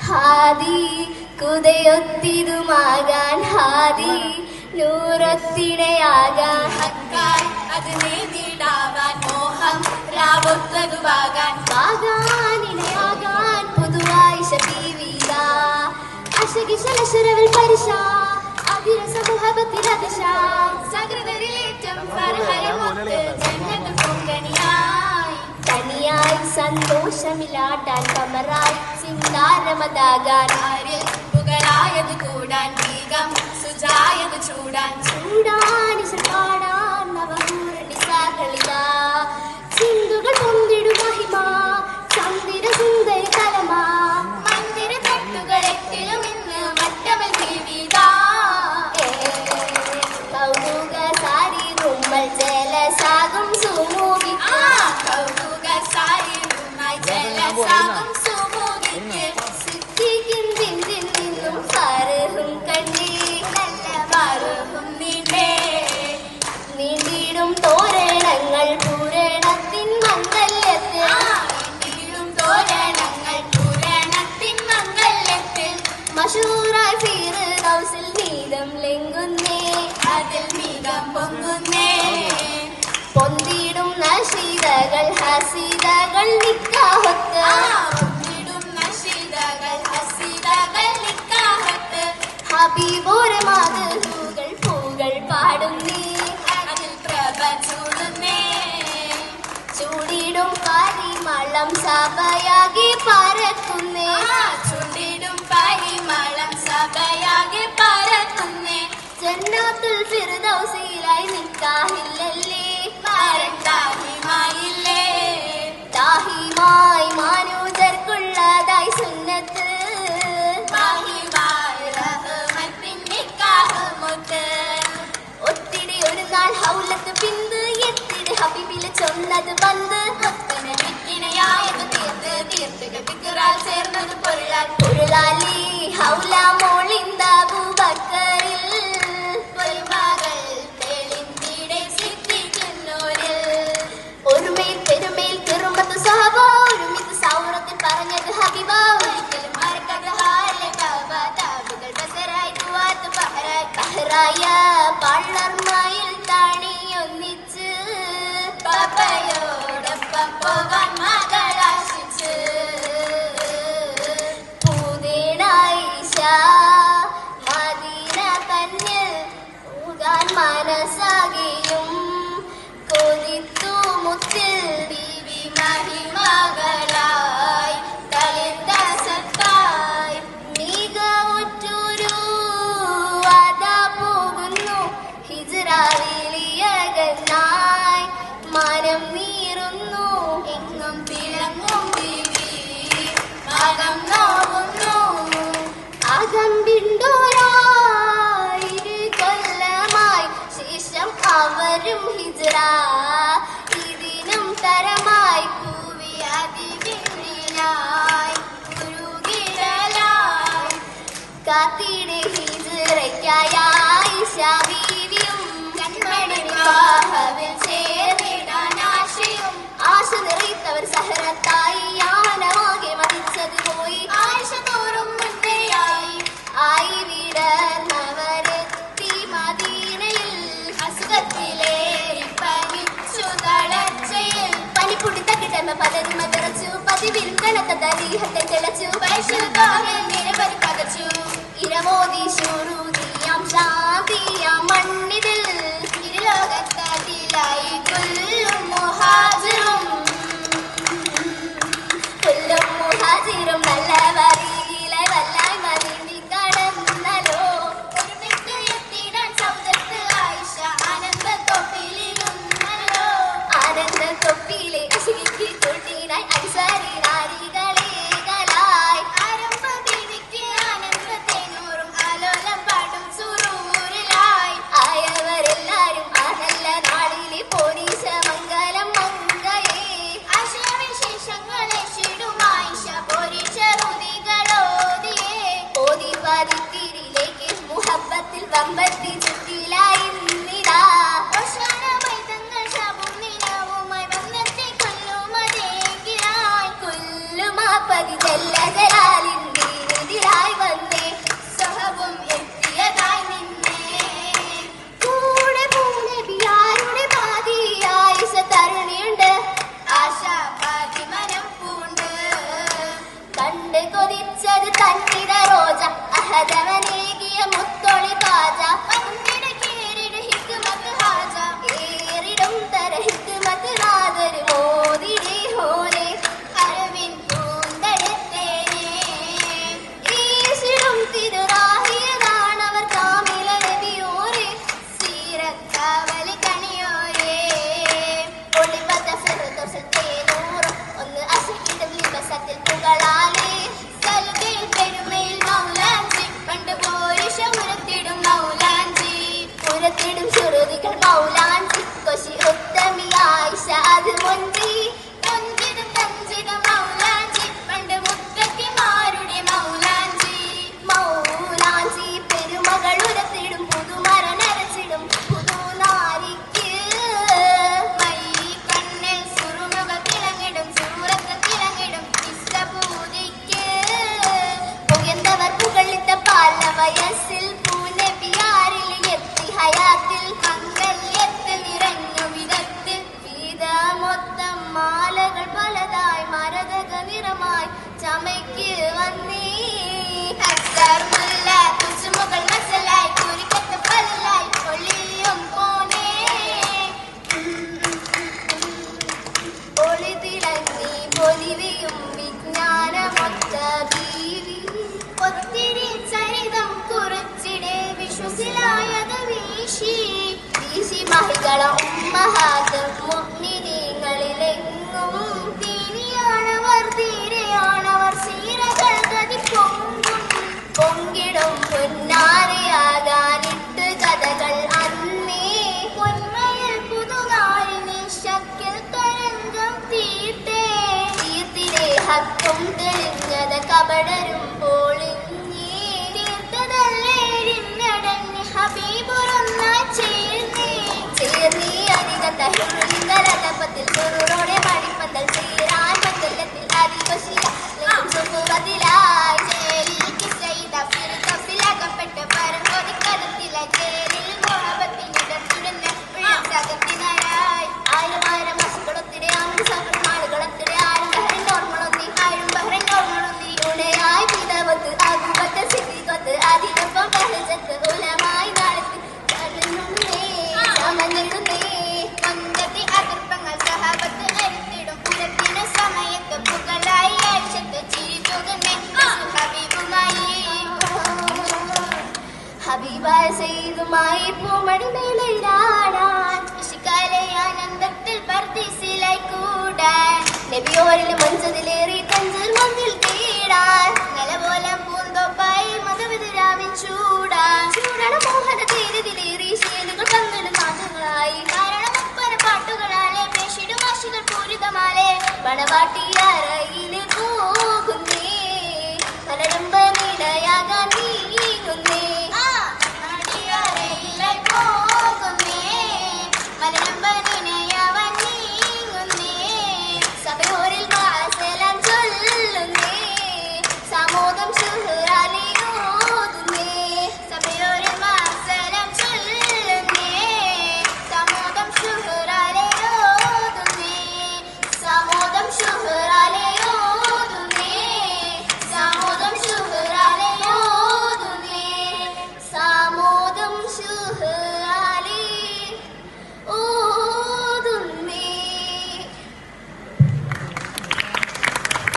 ഹാദി കുതയൊത്തിതുമാകാൻ ഹാദി നൂറത്തിടയാകാൻ ഹക്കായി അത് നേടിടാവാൻ മോഹം രാവൊത്തതുവാകാൻ ആകാനിടയാകാൻ പുതുവായി ശബീവിക അശകിശലശരവിൽ പരിശ അതിരസ മുഹബത്തിൽ അതിശ സകൃതരിലേറ്റം ഫർഹരമൊത്ത് ജന്നത്ത് പൂങ്കനിയായി തനിയായി സന്തോഷമില്ലാട്ടാൻ കമറായി സിന്ദാരമതാകാൻ ആരിൽ പുകളായത് കൂടാൻ വേഗം സുജായത് ചൂടാൻ ചൂടാനിശ പാടാൻ നവഹൂരണിസാകളിതാ ചിന്തുകൾ പൊന്തിടു മഹിമ ചന്ദിര സുന്ദരി തലമാ മന്ദിര തട്ടുകളെത്തിലും ഇന്ന് മറ്റമൽ ജീവിതാ കൗതുക സാരി റുമ്മൽ ജലസാകും സുമൂകി കൗതുക സാരിയുമായി ജലസാകും സുമൂകിക്ക് നിന്നും ഫർഹും കണ്ടേ നല്ല മറുകും നീണ്ടേ നീണ്ടിടും തോരണങ്ങൾ പൂരണത്തിൻ മംഗല്യത്തിൽ നീളും തോരണങ്ങൾ പൂരണത്തിൻ മംഗല്യത്തിൽ മഷൂറായി ഫിർദൗസിൽ നീതം ലെങ്കുന്നേ അതിൽ മീതം പൊങ്ങുന്നേ പൊന്തിടും നശീതകൾ ഹസീതകൾ നിക്കാഹത്ത് പൊന്നിടും നശീതകൾ ഹസീതകൾ നിക്കാഹത്ത് ഹബീബോരെ മാതൃകൾ പൂകൾ പാടുന്നേ അതിൽ പ്രഭ ചൂടുന്നേ ചൂടിടും പരിമളം സഭയാകെ പരക്കുന്നേ ചുണ്ടിടും പരിമളം സഭയാകെ പരത്തുന്നേ ജന്നാത്തുൽ ഫിർദൗസിലായി നിക്കാഹില്ലല്ലേ മാരണ്ടാഹിമായില്ലേ ദാഹിമായി മാനൂജർക്കുള്ളതായി സുന്നത്ത് മാഹിമായി റഹ്മത്തിൻ നിക്കാഹ് മുത്ത് ഒത്തിരി ഒരു നാൾ ഹൗലത്ത് പിന്ത് എത്തിരി ഹബീബില് ചൊന്നത് ബന്ദ് മുത്തിന് വിക്കിനയായത് തീർത്ത് തീർത്തുകൾ പിക്കുറാൽ ചേർന്നത് പൊരുളാൽ പൊരുളാലി ഹൗല മോളിന്ത അബൂബക്കറിൽ പൊരുമകൾ തെളിന്തിടെ സിദ്ധിക്കുന്നോരിൽ ഒരുമേൽ പെരുമേൽ തിറുമത്ത് സഹബ ഒരുമിത്ത് സൗറത്തിൽ പറഞ്ഞത് ഹബീബ ഒരിക്കലും മറക്കാത്ത ഹാലെ ബാബ താബുകൾ ബസറായി തുവാത്ത് ബഹറായി ബഹ്റായ പള്ളർമയിൽ തണിയൊന്നിച്ച് ബാബയോടൊപ്പം പോകാൻ മകളാശിച്ച് പൂതേനായിഷ മദീന തന്നിൽ പോകാൻ മനസ്സാകെയും കൊതിത്തു മുത്തിൽ ബീവി മഹിമകളായി തളിർത്ത സത്തായി മികവുറ്റൊരു അതാ പോകുന്നു ഹിജ്റാവിലിയകന്നായി മനം നീറുന്നു എങ്ങും തിളങ്ങും ബീവി മകം നോവുന്നു അകമ്പിണ്ടോരായിരു കൊല്ലമായി ശേഷം അവരും ഹിജ്റ ഇതിനും തരമായി പൂവി അതിവിന്നിലായി ഉരുകിടലായി കാത്തിടെ ഹിജ്റയ്ക്കായ ആയിഷ ബീവിയും കൺമണി വിവാഹവിൽ ചേർന്നിടാൻ ആശയും ആശ നിറയ്ത്തവർ സഹറത്തായി യാനമാകെ മതിച്ചത് പോയി ആശ തോറും മുന്നേയായി ആയി വിടർന്നവരെത്തി മദീനയിൽ അസുഖത്തിലേറി പനിച്ചു തളർച്ചയിൽ പനിപ്പുടി തകിടമ പതരുമ തിറച്ചു പതിവിൽ കനത്ത ദരീഹത്തെ തിളച്ചു പരിശുദ്ധാവിൽ നിരവധി പകച്ചു ഇരമോദി ശൂറുതിയാം ശാന്തിയാം മണ്ണിതിൽ ഇരുലോകത്തതിലായി കൊല്ലും മുഹാജിറും പടച്ചവനേകിയ മുത്തൊളി താജ ഏറിടും തര ഹിക്മത്ത് നാദര് മോദിരേ ഹോരേ അറിവിൻ പൂന്തടുത്തേനെ ഈശിടും തിരുറാഹിയതാണവർ കാമില നബിയോരേ സീറക്കാവലി കണിയോരേ ഒളിപത ഫിർദൗസിൽ തേനൂറും ഒന്ന് അശകിടും ലിബസത്തിൽ പുകളാലേ സൽഗിൽ പെരുമയിൽ മൗലാഞ്ചി പണ്ട് പോരിഷ ഉരത്തിടും മൗലാഞ്ചി പുരത്തിടും ശ്രുതികൾ മൗലാഞ്ചി കൊശി ഉത്തമി ആയിഷ അത് മുഞ്ചി തഞ്ചിത മൗലാഞ്ചി പണ്ട് മുത്തക്കിമാരുടെ മൗലാഞ്ചി മൗലാഞ്ചി പെരുമകൾ ഉരത്തിടും പുതുമര നരച്ചിടും പുതുനാരിക്ക് മൈ കണ്ണിൽ സുറുമുകൾ തിളങ്ങിടും സൂറത്ത് തിളങ്ങിടും ഇഷ്ടപൂതിക്ക് പുകന്തവർ പുകളിത്ത പാല വയസ്സിൽ പൂനബിയാരിൽ എത്തി ഹയാത്തിൽ മംഗല്യത്തിൽ നിറഞ്ഞു വിധത്തിൽ മൊത്തം മാലകൾ പലതായി മരതക നിറമായി ചമയ്ക്ക് വന്നേ അക്സർ മുല്ല കുസുമുകൾ മസലായി കുരിക്കത്ത് പല്ലായി ഒളിയും പോനേ ഒളിതിളങ്ങി പൊലിവയും വിജ്ഞാനമൊത്ത ബീവി ഒത്തിരി ചരിതം കുറിച്ചിടെ വിശ്വസിലായത് വീശി വീശി മഹികള ഉമ്മഹാത്ത് മുഅ്മിനീങ്ങളിലെങ്ങും തീനിയാണവർ തീരെയാണവർ സീരകൾ ഗതി പൊങ്കും പൊങ്കിടും പൊന്നാരയാകാനിട്ട് കഥകൾ അന്നേ പൊന്മയിൽ പുതുനാരിനെ ശക്കിൽ തരംഗം തീർത്തേ തീർത്തിരെ ഹക്കും തെളിഞ്ഞത കപടരും പൊളിഞ്ഞേ തീർത്തതല്ലേരിന്നടഞ്ഞ് ഹബീബുറൊന്നായി ചേർന്നേ ചേർന്നീ അധിക തഹിങ്കലതപ്പത്തിൽ സുറോടെ മണിപ്പന്തൽ ചേരാൻ പന്തലത്തിൽ അതികൊശിയ സുഖത്തിലായി ചേരിൽ കിസൈത ഫിർദൗസിലകപ്പെട്ട് പരമോദിക്കലത്തില ചേരിൽ മുഹബത്തിനിടത്തിടുന്ന ഉഴസകത്തിനായി ആയിരം ആയിരം വർഷങ്ങളൊത്തിരി ആണ്ട് സഹൃമാളുകളൊത്തിരി ആരും ബഹ്റിൻ ഓർമ്മളൊന്നി ആഴും ബഹ്റൻ ഓർമ്മണൊന്നി ഉണയായി പിതാവത്ത് അബൂബക്കർ സിദ്ദീഖത്ത് അതിനൊപ്പം ബഹജത്ത് ഉലമായി നാളത്ത് ചമഞ്ഞിടുന്നേ മങ്കത്തി അതിർപ്പങ്ങൾ സഹാബത്ത് അരുത്തിടും പുരത്തിന് സമയത്ത് പുകളായി ആഴ്ചത്ത് ചിരി പോകുന്നേ ഹബീബുമായി ഹബീബായ സെയ്തുമായി പൂമണി മേലയിലാടാൻ ഇഷ്കാലെ ആനന്ദത്തിൽ പർദീസിലായി കൂടാൻ നബിയോരിൽ മഞ്ചതിലേറി തഞ്ചൽ മണ്ണിൽ തേടാൻ നിലപോലം പൂന്തോപ്പായി മതവിതുരാവിൻ ചൂടാൻ ചൂടണ മോഹന തേരതിലേറി ശേലുകൾ പന്തലും മാറ്റങ്ങളായി കാരണം ഒപ്പന പാട്ടുകളാലെ പേശിടും ആശികൾ പൂരിതമാലെ പണവാട്ടിയറയില് പോകുന്നേ പലരമ്പ നിലയാകാൻ നീങ്ങുന്നേ നാടിയറയിലായി പോകുന്നേ മലനമ്പനിനയാവാൻ നീങ്ങുന്നേ സഭയോരിൽ വാസലം ചൊല്ലുന്നേ സമോദം സുഹൃ